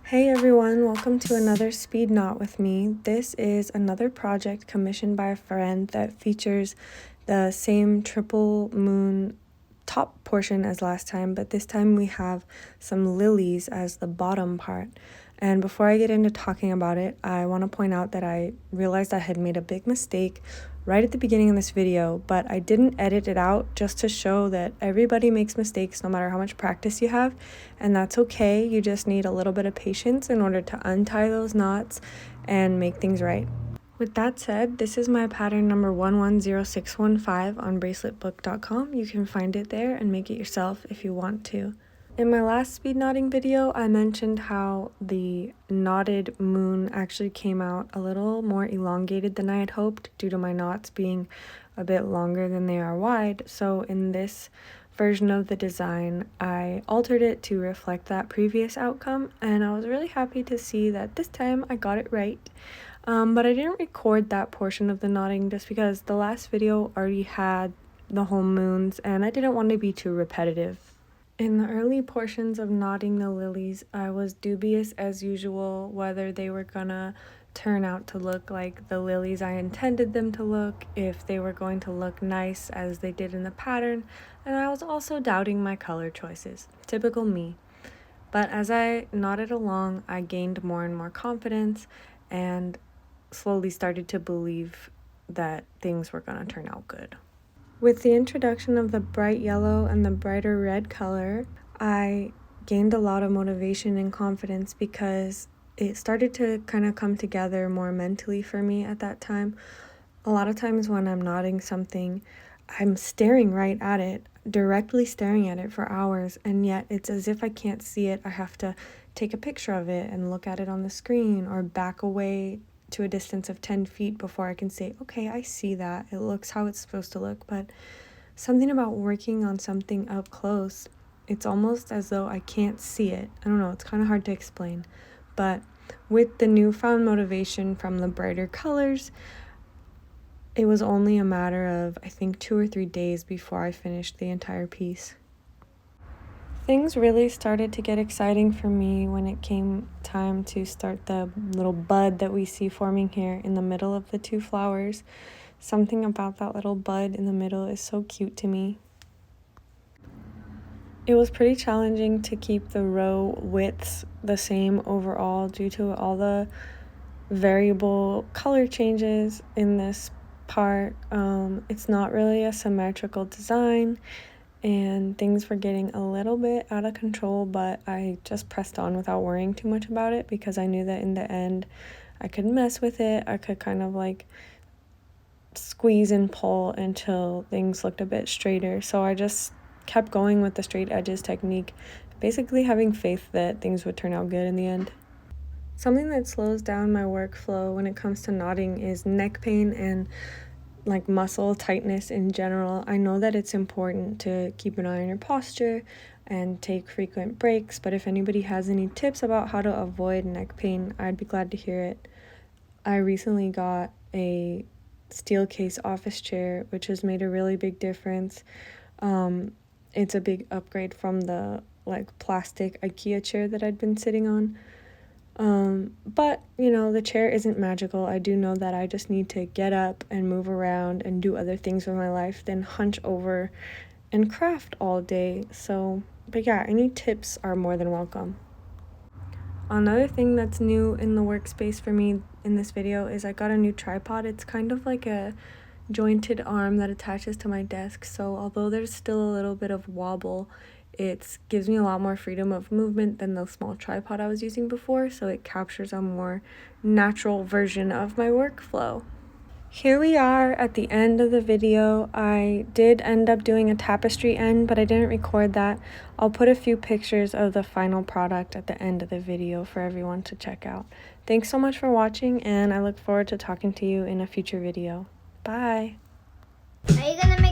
Hey everyone, welcome to another speed knot with me. This is another project commissioned by a friend that features the same triple moon top portion as last time, but this time we have some lilies as the bottom part. And before I get into talking about it, I want to point out that I realized I had made a big mistake right at the beginning of this video, but I didn't edit it out just to show that everybody makes mistakes no matter how much practice you have, and that's okay. You just need a little bit of patience in order to untie those knots and make things right. With that said, this is my pattern number 110615 on braceletbook.com. You can find it there and make it yourself if you want to. In my last speed knotting video, I mentioned how the knotted moon actually came out a little more elongated than I had hoped due to my knots being a bit longer than they are wide. So in this version of the design, I altered it to reflect that previous outcome, and I was really happy to see that this time I got it right. But I didn't record that portion of the knotting just because the last video already had the whole moons and I didn't want to be too repetitive. In the early portions of knotting the lilies, I was dubious as usual whether they were gonna turn out to look like the lilies I intended them to look, if they were going to look nice as they did in the pattern, and I was also doubting my color choices. Typical me. But as I knotted along, I gained more and more confidence and slowly started to believe that things were gonna turn out good. With the introduction of the bright yellow and the brighter red color, I gained a lot of motivation and confidence because it started to kind of come together more mentally for me at that time. A lot of times when I'm knotting something, I'm staring right at it, directly staring at it for hours, and yet it's as if I can't see it. I have to take a picture of it and look at it on the screen or back away to a distance of 10 feet before I can say, okay, I see that. It looks how it's supposed to look. But something about working on something up close, it's almost as though I can't see it. I don't know, it's kind of hard to explain. But with the newfound motivation from the brighter colors, it was only a matter of, I think, 2 or 3 days before I finished the entire piece. Things really started to get exciting for me when it came time to start the little bud that we see forming here in the middle of the two flowers. Something about that little bud in the middle is so cute to me. It was pretty challenging to keep the row widths the same overall due to all the variable color changes in this part. It's not really a symmetrical design, and things were getting a little bit out of control, but I just pressed on without worrying too much about it because I knew that in the end I could mess with it. I could kind of like squeeze and pull until things looked a bit straighter. So I just kept going with the straight edges technique, basically having faith that things would turn out good in the end. Something that slows down my workflow when it comes to knotting is neck pain and like muscle tightness in general. I know that it's important to keep an eye on your posture and take frequent breaks, but if anybody has any tips about how to avoid neck pain, I'd be glad to hear it. I recently got a steel case office chair, which has made a really big difference. It's a big upgrade from the like plastic IKEA chair that I'd been sitting on. But you know, the chair isn't magical. I do know that I just need to get up and move around and do other things with my life than hunch over and craft all day. But yeah, any tips are more than welcome. Another thing that's new in the workspace for me in this video is I got a new tripod. It's kind of like a jointed arm that attaches to my desk, so although there's still a little bit of wobble, it gives me a lot more freedom of movement than the small tripod I was using before, so it captures a more natural version of my workflow. Here we are at the end of the video. I did end up doing a tapestry end, but I didn't record that. I'll put a few pictures of the final product at the end of the video for everyone to check out. Thanks so much for watching, and I look forward to talking to you in a future video. Bye! Are you gonna